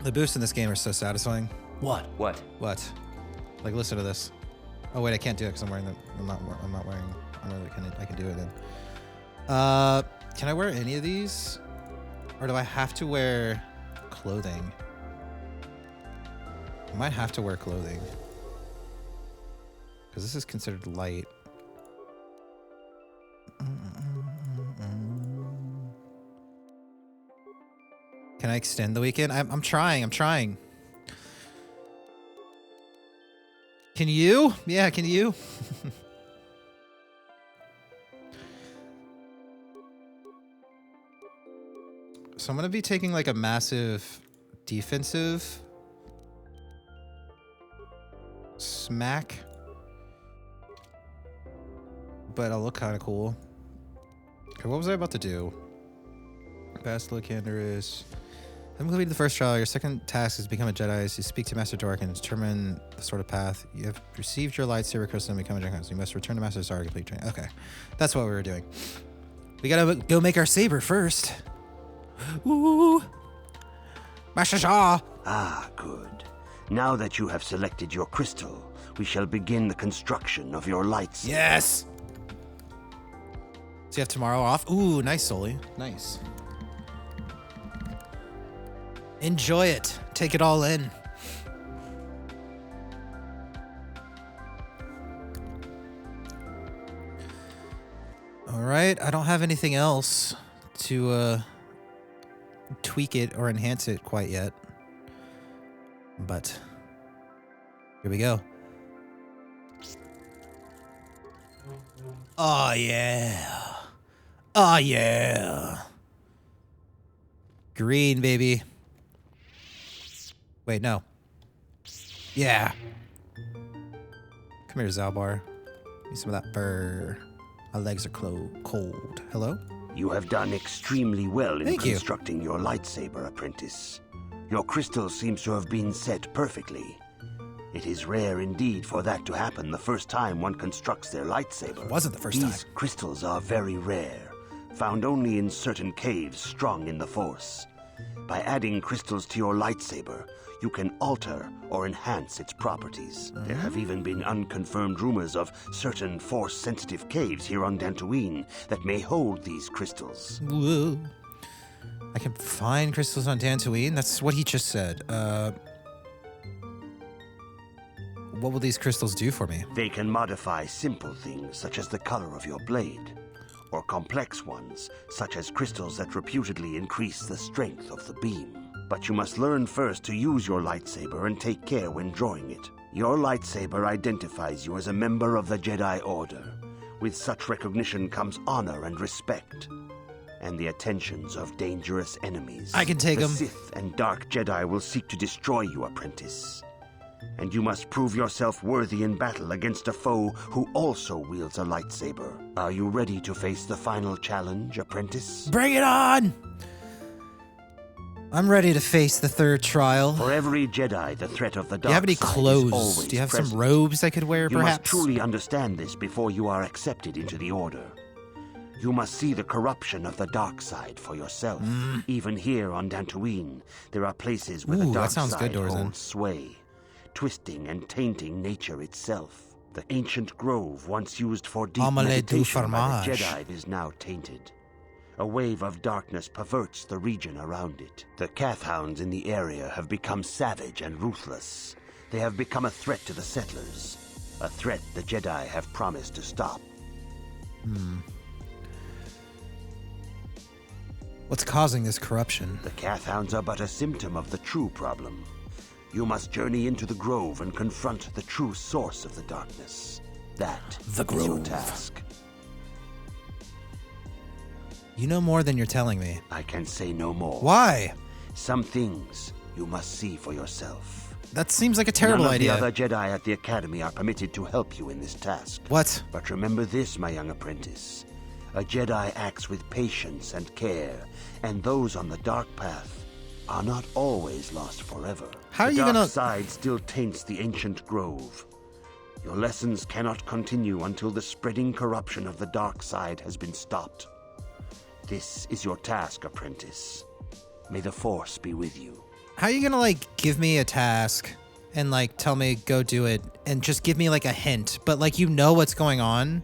The boosts in this game are so satisfying. What? What? What? Like, listen to this. Oh wait, I can't do it because I'm wearing the. I'm not wearing. I can do it then. Can I wear any of these, or do I have to wear clothing? I might have to wear clothing because this is considered light. Can I extend the weekend? I'm trying. Can you? Yeah, can you? So I'm going to be taking like a massive defensive smack. But I'll look kind of cool. Okay, what was I about to do? Basilicander is... Having completed the first trial, your second task is to become a Jedi. So you speak to Master Dork and determine the sort of path. You have received your lightsaber crystal and become a Jedi. So you must return to Master Dork to complete training. Okay, that's what we were doing. We gotta go make our saber first. Ooh, Master Shaw. Ah, good. Now that you have selected your crystal, we shall begin the construction of your lightsaber. Yes. So you have tomorrow off. Ooh, nice, Sully. Nice. Enjoy it. Take it all in. All right. I don't have anything else to tweak it or enhance it quite yet. But here we go. Oh, yeah. Oh, yeah. Green, baby. Wait, no. Yeah. Come here, Zalbar. Need some of that fur. My legs are cold. Hello? You have done extremely well in Thank you. constructing your lightsaber, apprentice. Your crystal seems to have been set perfectly. It is rare indeed for that to happen the first time one constructs their lightsaber. It wasn't the first time. These crystals are very rare, found only in certain caves strong in the Force. By adding crystals to your lightsaber, you can alter or enhance its properties. There have even been unconfirmed rumors of certain Force-sensitive caves here on Dantooine that may hold these crystals. Whoa. I can find crystals on Dantooine? That's what he just said. What will these crystals do for me? They can modify simple things such as the color of your blade, or complex ones such as crystals that reputedly increase the strength of the beam. But you must learn first to use your lightsaber and take care when drawing it. Your lightsaber identifies you as a member of the Jedi Order. With such recognition comes honor and respect, and the attentions of dangerous enemies. I can take them. The Sith and Dark Jedi will seek to destroy you, apprentice. And you must prove yourself worthy in battle against a foe who also wields a lightsaber. Are you ready to face the final challenge, apprentice? Bring it on! I'm ready to face the third trial. For every Jedi, the threat of the dark Do you have any side is clothes? always Do you have present. some robes I could wear, You perhaps? must truly understand this before you are accepted into the Order. You must see the corruption of the dark side for yourself. Even here on Dantooine, there are places where the Ooh, that dark sounds side good, Dorzan. holds sway, twisting and tainting nature itself. The ancient grove, once used for deep Omelette du meditation by the fromage. Jedi, is now tainted. A wave of darkness perverts the region around it. The Kathhounds in the area have become savage and ruthless. They have become a threat to the settlers, a threat the Jedi have promised to stop. What's causing this corruption? The Kathhounds are but a symptom of the true problem. You must journey into the grove and confront the true source of the darkness. That The is your grove. task. You know more than you're telling me. I can say no more. Why? Some things you must see for yourself. That seems like a terrible None of idea. the other Jedi at the Academy are permitted to help you in this task. What? But remember this, my young apprentice. A Jedi acts with patience and care, and those on the dark path are not always lost forever. How are the you dark gonna- side still taints the ancient grove. Your lessons cannot continue until the spreading corruption of the dark side has been stopped. This is your task, apprentice. May the Force be with you. how are you gonna like give me a task and like tell me go do it and just give me like a hint, but like you know what's going on?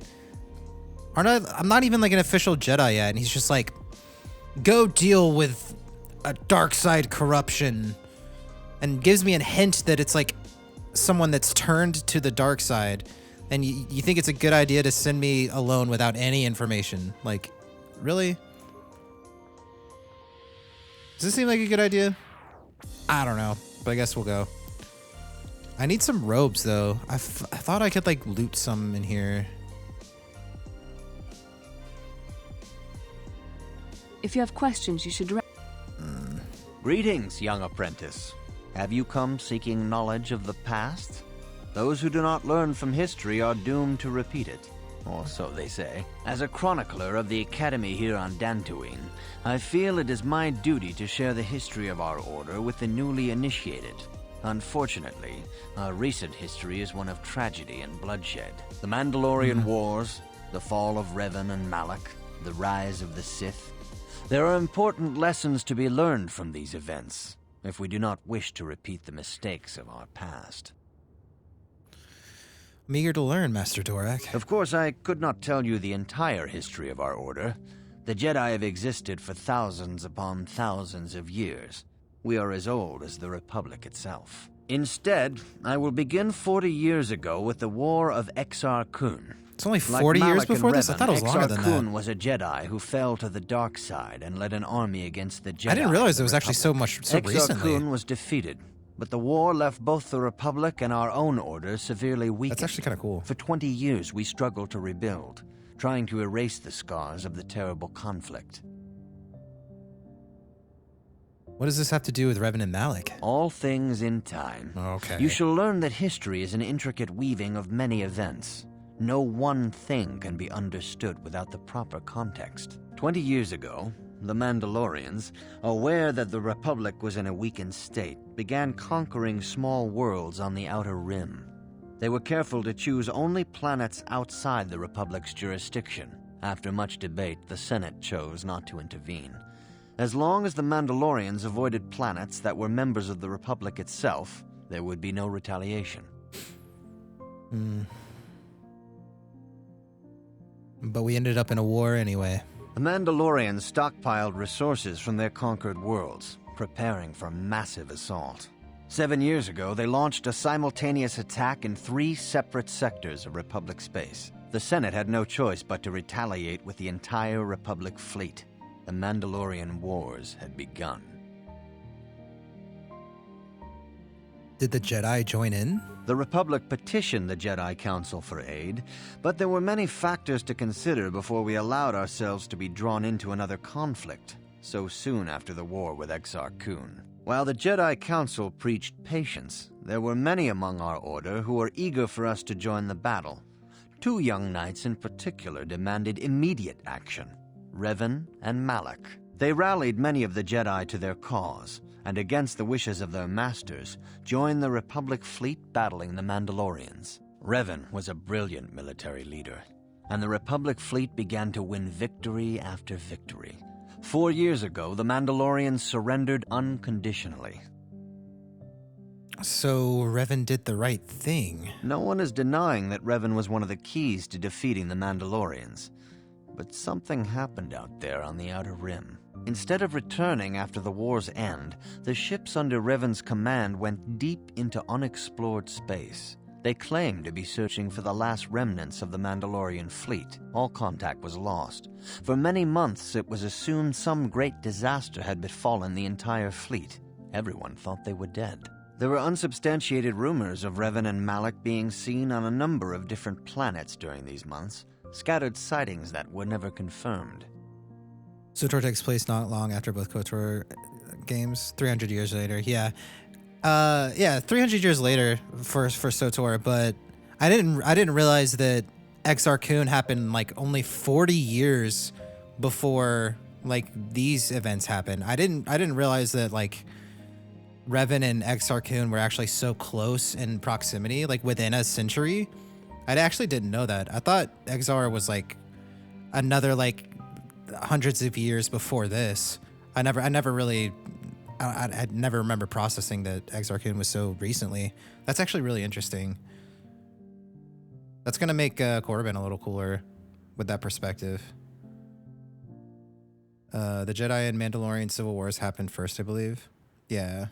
I'm not even like an official Jedi yet, and he's just like, go deal with a dark side corruption, and gives me a hint that it's like someone that's turned to the dark side, and you think it's a good idea to send me alone without any information? Like, really? Does this seem like a good idea? I don't know, but I guess we'll go. I need some robes, though. I thought I could, like, loot some in here. If you have questions, you should... Greetings, young apprentice. Have you come seeking knowledge of the past? Those who do not learn from history are doomed to repeat it, or so they say. As a chronicler of the Academy here on Dantooine, I feel it is my duty to share the history of our order with the newly initiated. Unfortunately, our recent history is one of tragedy and bloodshed. The Mandalorian Wars, the fall of Revan and Malak, the rise of the Sith. There are important lessons to be learned from these events, if we do not wish to repeat the mistakes of our past. I'm eager to learn, Master Dorak. Of course, I could not tell you the entire history of our order. The Jedi have existed for thousands upon thousands of years. We are as old as the Republic itself. Instead, I will begin 40 years ago with the War of Exar Kun. It's only 40 years before this? I thought it was longer than Exar Kun that. was a Jedi who fell to the dark side and led an army against the Jedi. I didn't realize of it was the actually so Republic. recently. Exar Kun was defeated, but the war left both the Republic and our own order severely weakened. That's actually kind of cool. For 20 years, we struggled to rebuild, trying to erase the scars of the terrible conflict. What does this have to do with Revan and Malak? All things in time. Okay. You shall learn that history is an intricate weaving of many events. No one thing can be understood without the proper context. 20 years ago, the Mandalorians, aware that the Republic was in a weakened state, began conquering small worlds on the Outer Rim. They were careful to choose only planets outside the Republic's jurisdiction. After much debate, the Senate chose not to intervene. As long as the Mandalorians avoided planets that were members of the Republic itself, there would be no retaliation. But we ended up in a war anyway. The Mandalorians stockpiled resources from their conquered worlds, preparing for massive assault. 7 years ago, they launched a simultaneous attack in 3 separate sectors of Republic space. The Senate had no choice but to retaliate with the entire Republic fleet. The Mandalorian Wars had begun. Did the Jedi join in? The Republic petitioned the Jedi Council for aid, but there were many factors to consider before we allowed ourselves to be drawn into another conflict, so soon after the war with Exar Kun. While the Jedi Council preached patience, there were many among our order who were eager for us to join the battle. 2 young knights in particular demanded immediate action, Revan and Malak. They rallied many of the Jedi to their cause, and against the wishes of their masters, joined the Republic fleet battling the Mandalorians. Revan was a brilliant military leader, and the Republic fleet began to win victory after victory. 4 years ago, the Mandalorians surrendered unconditionally. So Revan did the right thing. No one is denying that Revan was one of the keys to defeating the Mandalorians. But something happened out there on the Outer Rim. Instead of returning after the war's end, the ships under Revan's command went deep into unexplored space. They claimed to be searching for the last remnants of the Mandalorian fleet. All contact was lost. For many months, it was assumed some great disaster had befallen the entire fleet. Everyone thought they were dead. There were unsubstantiated rumors of Revan and Malak being seen on a number of different planets during these months, scattered sightings that were never confirmed. SWTOR takes place not long after both KOTOR games, 300 years later. Yeah. 300 years later for SWTOR, but I didn't realize that Exar Kun happened like only 40 years before like these events happened. I didn't realize that like Revan and Exar Kun were actually so close in proximity, like within a century. I actually didn't know that. I thought Exar was like another like hundreds of years before this. I never really I never remember processing that Exar Kun was so recently. That's actually really interesting. That's gonna make Corbin a little cooler with that perspective. The Jedi and Mandalorian Civil Wars happened first, I believe. Yeah.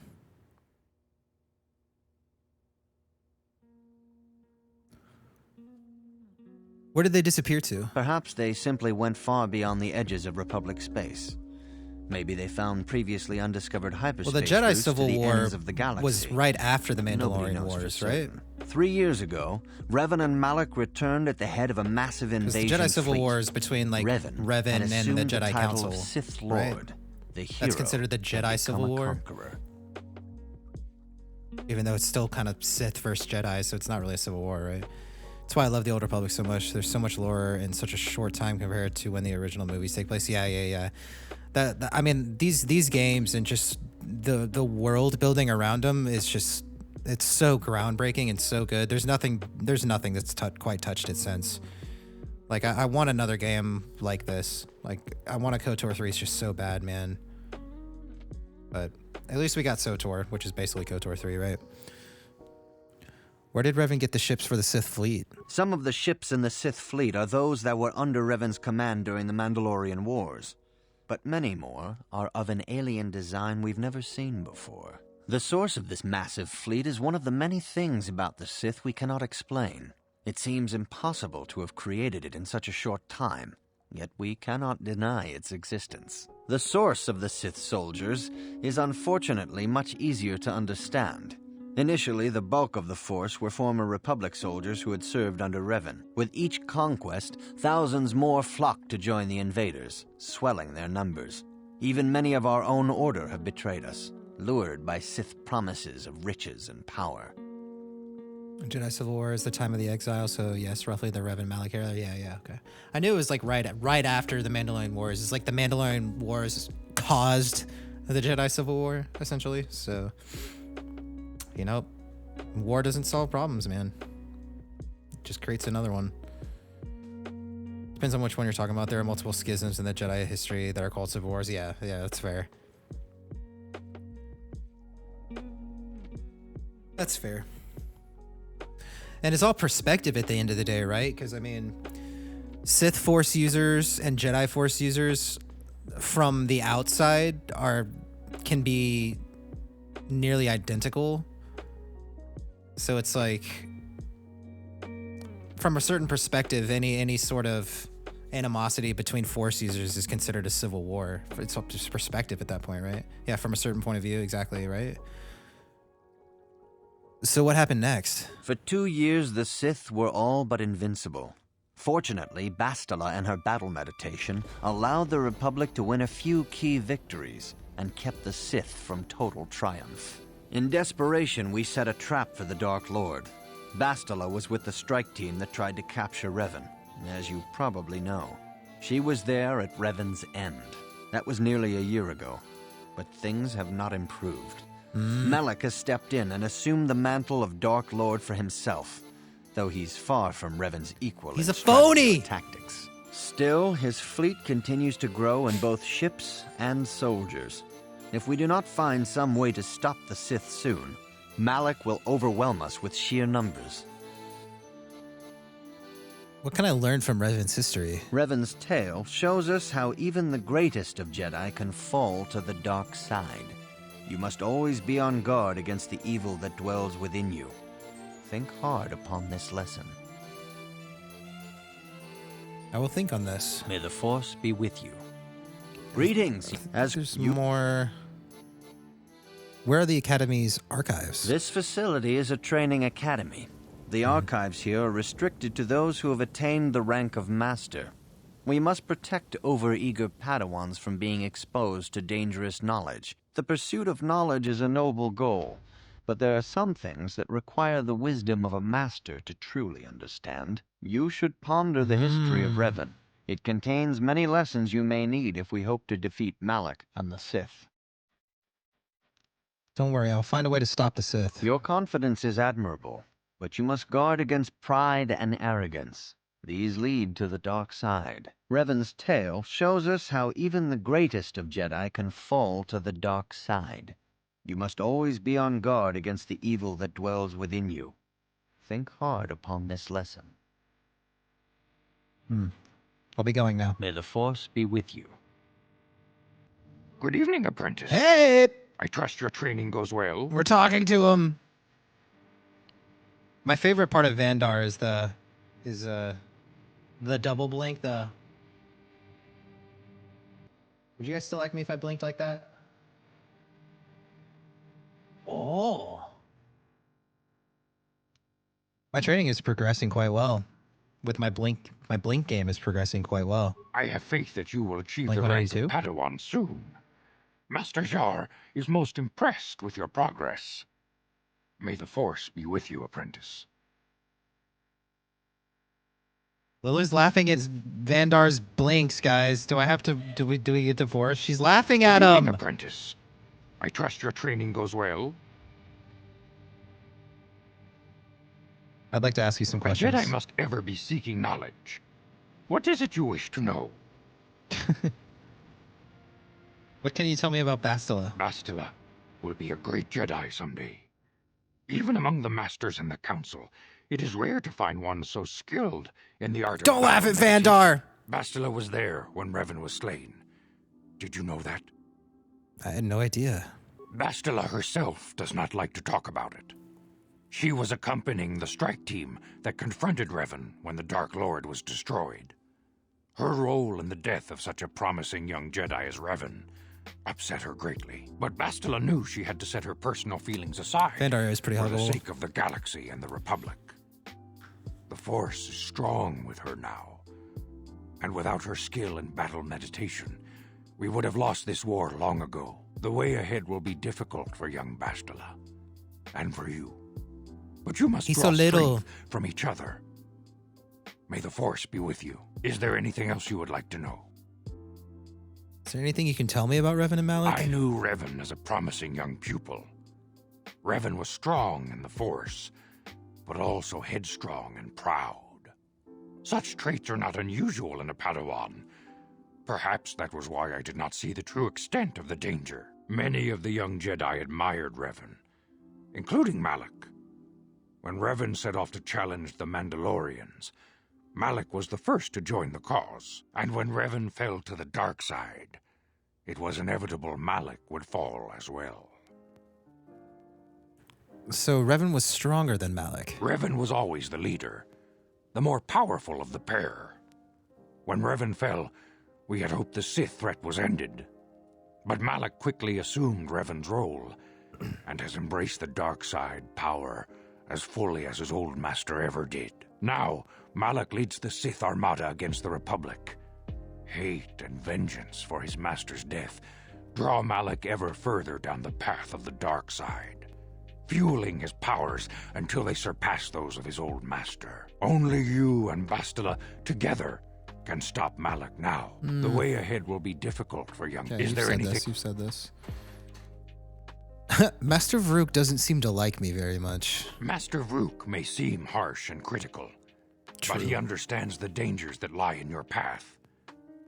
Where did they disappear to? Perhaps they simply went far beyond the edges of Republic space. Maybe they found previously undiscovered hyperspace Well, the Jedi routes Civil to the War ends of the galaxy. was right after the Nobody Mandalorian knows for Wars, right? certain. 3 years ago, Revan and Malak returned at the head of a massive Because invasion the Jedi Civil fleet. War is between like Revan and assumed the Jedi title Council. Of Sith right? Lord, the hero That's considered the had Jedi become Civil a War, conqueror. even though it's still kind of Sith versus Jedi, so it's not really a civil war, right? That's why I love the Old Republic so much. There's so much lore in such a short time compared to when the original movies take place. Yeah. I mean, these games and just the world building around them is just, it's so groundbreaking and so good. There's nothing that's quite touched it since. Like I want another game like this. Like I want a KOTOR 3. It's just so bad, man. But at least we got SOTOR, which is basically KOTOR 3, right? Where did Revan get the ships for the Sith fleet? Some of the ships in the Sith fleet are those that were under Revan's command during the Mandalorian Wars. But many more are of an alien design we've never seen before. The source of this massive fleet is one of the many things about the Sith we cannot explain. It seems impossible to have created it in such a short time, yet we cannot deny its existence. The source of the Sith soldiers is unfortunately much easier to understand. Initially, the bulk of the force were former Republic soldiers who had served under Revan. With each conquest, thousands more flocked to join the invaders, swelling their numbers. Even many of our own order have betrayed us, lured by Sith promises of riches and power. Jedi Civil War is the time of the exile, so yes, roughly the Revan Malak era. Yeah, okay. I knew it was like right after the Mandalorian Wars. It's like the Mandalorian Wars caused the Jedi Civil War, essentially, so... You know, war doesn't solve problems, man. It just creates another one. Depends on which one you're talking about. There are multiple schisms in the Jedi history that are called civil wars. Yeah, that's fair. That's fair. And it's all perspective at the end of the day, right? Because, I mean, Sith Force users and Jedi Force users from the outside can be nearly identical. So it's like, from a certain perspective, any sort of animosity between Force users is considered a civil war. It's up to perspective at that point, right? Yeah, from a certain point of view, exactly, right? So what happened next? For 2 years, the Sith were all but invincible. Fortunately, Bastila and her battle meditation allowed the Republic to win a few key victories and kept the Sith from total triumph. In desperation, we set a trap for the Dark Lord. Bastila was with the strike team that tried to capture Revan, as you probably know. She was there at Revan's end. That was nearly a year ago, but things have not improved. Malak has stepped in and assumed the mantle of Dark Lord for himself, though he's far from Revan's equal. He's in a phony! strategy and tactics. Still, his fleet continues to grow in both ships and soldiers. If we do not find some way to stop the Sith soon, Malak will overwhelm us with sheer numbers. What can I learn from Revan's history? Revan's tale shows us how even the greatest of Jedi can fall to the dark side. You must always be on guard against the evil that dwells within you. Think hard upon this lesson. I will think on this. May the Force be with you. Greetings. There's more... Where are the Academy's archives? This facility is a training academy. The archives here are restricted to those who have attained the rank of Master. We must protect overeager Padawans from being exposed to dangerous knowledge. The pursuit of knowledge is a noble goal, but there are some things that require the wisdom of a Master to truly understand. You should ponder the history of Revan. It contains many lessons you may need if we hope to defeat Malak and the Sith. Don't worry, I'll find a way to stop the Sith. Your confidence is admirable, but you must guard against pride and arrogance. These lead to the dark side. Revan's tale shows us how even the greatest of Jedi can fall to the dark side. You must always be on guard against the evil that dwells within you. Think hard upon this lesson. I'll be going now. May the Force be with you. Good evening, apprentice. Hey! I trust your training goes well. We're talking to him. My favorite part of Vandar is the double blink. Would you guys still like me if I blinked like that? Oh. My training is progressing quite well. With my blink game is progressing quite well. I have faith that you will achieve Blink the rank of 182? Padawan soon. Master Jar is most impressed with your progress. May the Force be with you, apprentice. Lily's laughing at Vandar's blinks, guys. Do we get divorced? She's laughing at Good evening, him. apprentice. I trust your training goes well. I'd like to ask you some A questions. Jedi must ever be seeking knowledge. What is it you wish to know? What can you tell me about Bastila? Bastila will be a great Jedi someday. Even among the Masters and the Council, it is rare to find one so skilled in the art of Don't laugh at battle meditation. Vandar! Bastila was there when Revan was slain. Did you know that? I had no idea. Bastila herself does not like to talk about it. She was accompanying the strike team that confronted Revan when the Dark Lord was destroyed. Her role in the death of such a promising young Jedi as Revan upset her greatly. But Bastila knew she had to set her personal feelings aside Vandar is pretty for the huggable. sake of the galaxy and the Republic. The Force is strong with her now, and without her skill in battle meditation, we would have lost this war long ago. The way ahead will be difficult for young Bastila, and for you. But you must He's draw so little. strength from each other. May the Force be with you. Is there anything else you would like to know? Is there anything you can tell me about Revan and Malik? I knew Revan as a promising young pupil. Revan was strong in the Force, but also headstrong and proud. Such traits are not unusual in a Padawan. Perhaps that was why I did not see the true extent of the danger. Many of the young Jedi admired Revan, including Malik. When Revan set off to challenge the Mandalorians, Malik was the first to join the cause. And when Revan fell to the dark side, it was inevitable Malik would fall as well. So Revan was stronger than Malik. Revan was always the leader, the more powerful of the pair. When Revan fell, we had hoped the Sith threat was ended. But Malik quickly assumed Revan's role, and has embraced the dark side power as fully as his old master ever did. Now, Malik leads the Sith Armada against the Republic. Hate and vengeance for his master's death draw Malik ever further down the path of the dark side, fueling his powers until they surpass those of his old master. Only you and Bastila together can stop Malik now. The way ahead will be difficult for young. Okay, Is there anything? You've said this. Master Vrook doesn't seem to like me very much. Master Vrook may seem harsh and critical, but he understands the dangers that lie in your path.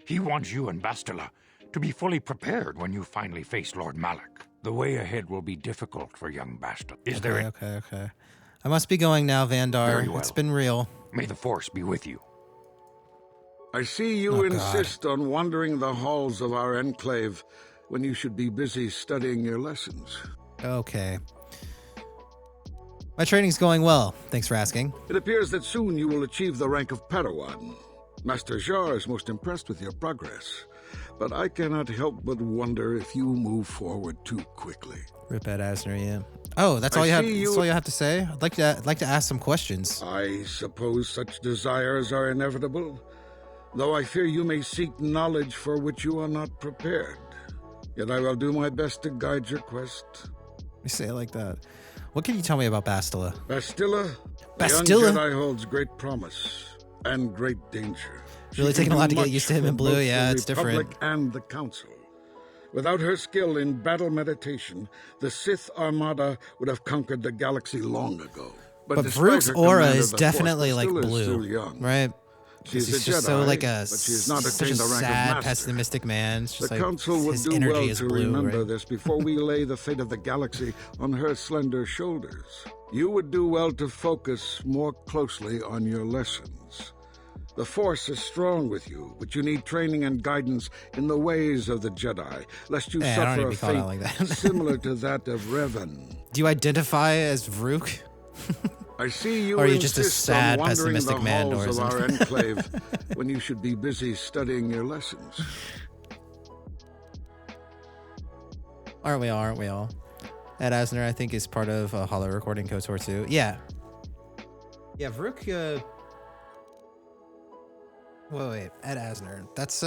He wants you and Bastila to be fully prepared when you finally face Lord Malik. The way ahead will be difficult for young Bastila. Is there? Okay. I must be going now, Vandar. Very well. It's been real. May the Force be with you. I see you Oh, God. insist on wandering the halls of our enclave when you should be busy studying your lessons. Okay. My training's going well. Thanks for asking. It appears that soon you will achieve the rank of Padawan. Master Jar is most impressed with your progress, but I cannot help but wonder if you move forward too quickly. Rip at Asner, yeah. Oh, that's all I you have. see That's you- all you have to say. I'd like to ask some questions. I suppose such desires are inevitable, though I fear you may seek knowledge for which you are not prepared. Yet I will do my best to guide your quest. Let me say it like that. What can you tell me about Bastila? Bastila? The Bastila? young Jedi holds great promise and great danger. Really She taking a can lot do to get much used to him for in blue. both Yeah, the it's different. Republic and the Council. Without her skill in battle meditation, the Sith Armada would have conquered the galaxy long ago. But despite Vrook's her aura command of is the definitely Force, like Bastila is blue, still young. right? She's He's a just Jedi, so like but she has not such a attained the rank sad, of master. pessimistic man. It's The just like Council would his do energy well is to blue, remember right? this before we lay the fate of the galaxy on her slender shoulders. You would do well to focus more closely on your lessons. The Force is strong with you, but you need training and guidance in the ways of the Jedi, lest you I don't need suffer to a be called out fate like that. similar to that of Revan. Do you identify as Vrook? I see you Or are you just a insist sad, on wandering the pessimistic man, halls of Dorzan? our enclave when you should be busy studying your lessons. Aren't we all? Aren't we all? Ed Asner, I think, is part of Hollow Recording KOTOR too. Yeah. Yeah, Vrook. Wait, Ed Asner. That's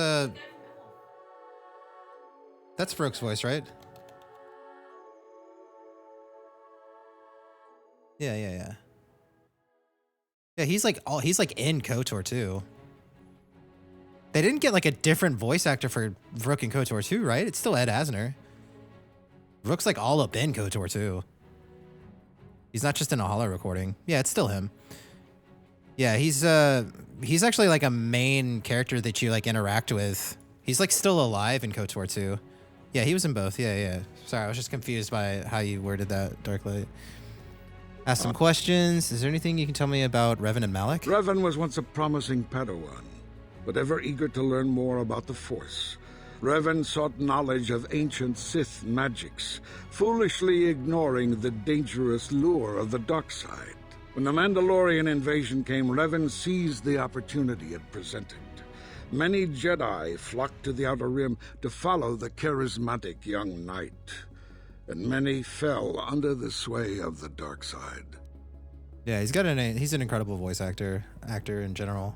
Vrook's voice, right? Yeah. Yeah, he's like in KOTOR too. They didn't get like a different voice actor for Vrook in KOTOR 2, right? It's still Ed Asner. Vrook's like all up in KOTOR too. He's not just in a Hollow Recording. Yeah, it's still him. Yeah, he's actually like a main character that you like interact with. He's like still alive in KOTOR 2. Yeah, he was in both. Yeah. Sorry, I was just confused by how you worded that, Darklight. Ask some questions. Is there anything you can tell me about Revan and Malak? Revan was once a promising Padawan, but ever eager to learn more about the Force. Revan sought knowledge of ancient Sith magics, foolishly ignoring the dangerous lure of the dark side. When the Mandalorian invasion came, Revan seized the opportunity it presented. Many Jedi flocked to the Outer Rim to follow the charismatic young knight, and many fell under the sway of the dark side. Yeah, he's an incredible voice actor in general.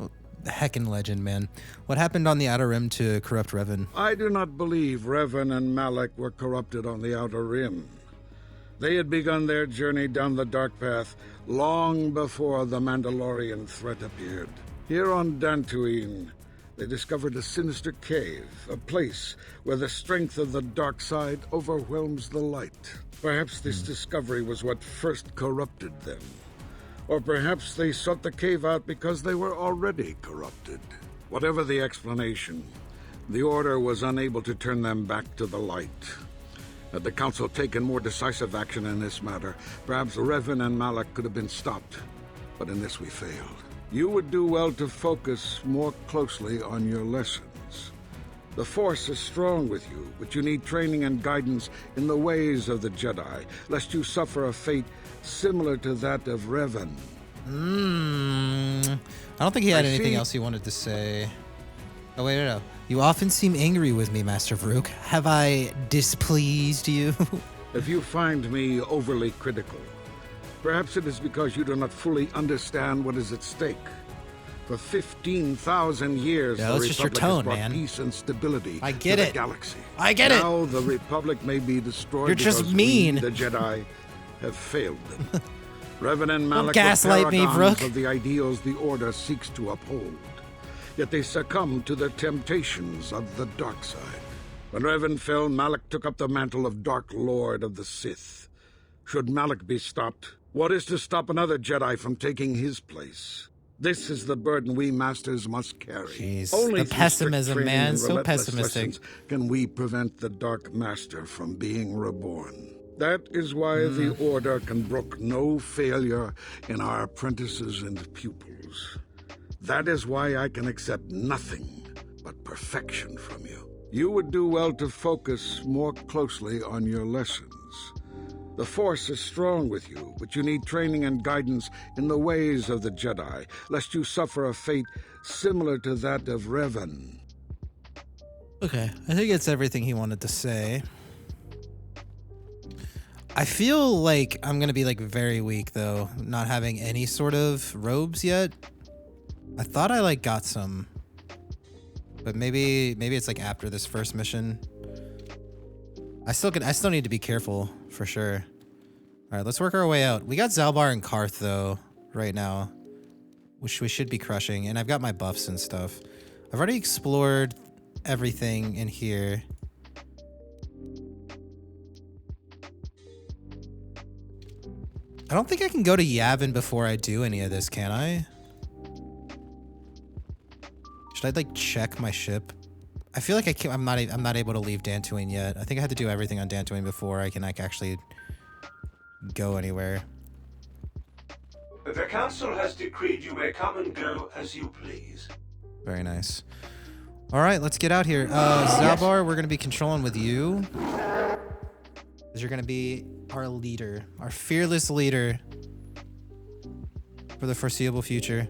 Oh, the heckin' legend, man. What happened on the Outer Rim to corrupt Revan? I do not believe Revan and Malak were corrupted on the Outer Rim. They had begun their journey down the dark path long before the Mandalorian threat appeared. Here on Dantooine, they discovered a sinister cave, a place where the strength of the dark side overwhelms the light. Perhaps this discovery was what first corrupted them. Or perhaps they sought the cave out because they were already corrupted. Whatever the explanation, the Order was unable to turn them back to the light. Had the Council taken more decisive action in this matter, perhaps Revan and Malak could have been stopped. But in this we failed. You would do well to focus more closely on your lessons. The Force is strong with you, but you need training and guidance in the ways of the Jedi, lest you suffer a fate similar to that of Revan. I don't think he had anything else he wanted to say. Oh, wait, no. You often seem angry with me, Master Vrook. Have I displeased you? If you find me overly critical, perhaps it is because you do not fully understand what is at stake. For 15,000 years, Yeah, the that's just your Republic tone, has brought man. peace and stability I get to it. the galaxy. I get it. Now the Republic may be destroyed You're just because mean. we, the Jedi, have failed them. Revan and Malak were gaslight me, paragons Vrook. of the ideals the Order seeks to uphold. Yet they succumbed to the temptations of the dark side. When Revan fell, Malak took up the mantle of Dark Lord of the Sith. Should Malak be stopped, what is to stop another Jedi from taking his place? This is the burden we masters must carry. Jeez, Only the through pessimism, strict training man. and So relentless pessimistic. lessons can we prevent the Dark Master from being reborn. That is why the Order can brook no failure in our apprentices and pupils. That is why I can accept nothing but perfection from you. You would do well to focus more closely on your lessons. The Force is strong with you, but you need training and guidance in the ways of the Jedi, lest you suffer a fate similar to that of Revan. Okay, I think it's everything he wanted to say. I feel like I'm gonna be like very weak though, not having any sort of robes yet. I thought I like got some, but maybe it's like after this first mission. I still need to be careful for sure. All right, let's work our way out. We got Zalbar and Karth though right now, which we should be crushing, and I've got my buffs and stuff. I've already explored everything in here. I don't think I can go to Yavin before I do any of this, can I? Should I like check my ship? I feel like I'm not able to leave Dantooine yet. I think I had to do everything on Dantooine before I can like actually go anywhere. The council has decreed you may come and go as you please. Very nice. All right, let's get out here. Zalbar, we're gonna be controlling with you. 'Cause you're gonna be our leader, our fearless leader for the foreseeable future.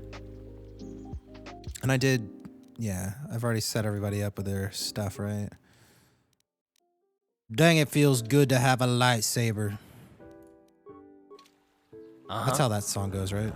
And I did, yeah, I've already set everybody up with their stuff, right? Dang, it feels good to have a lightsaber. That's how that song goes, right?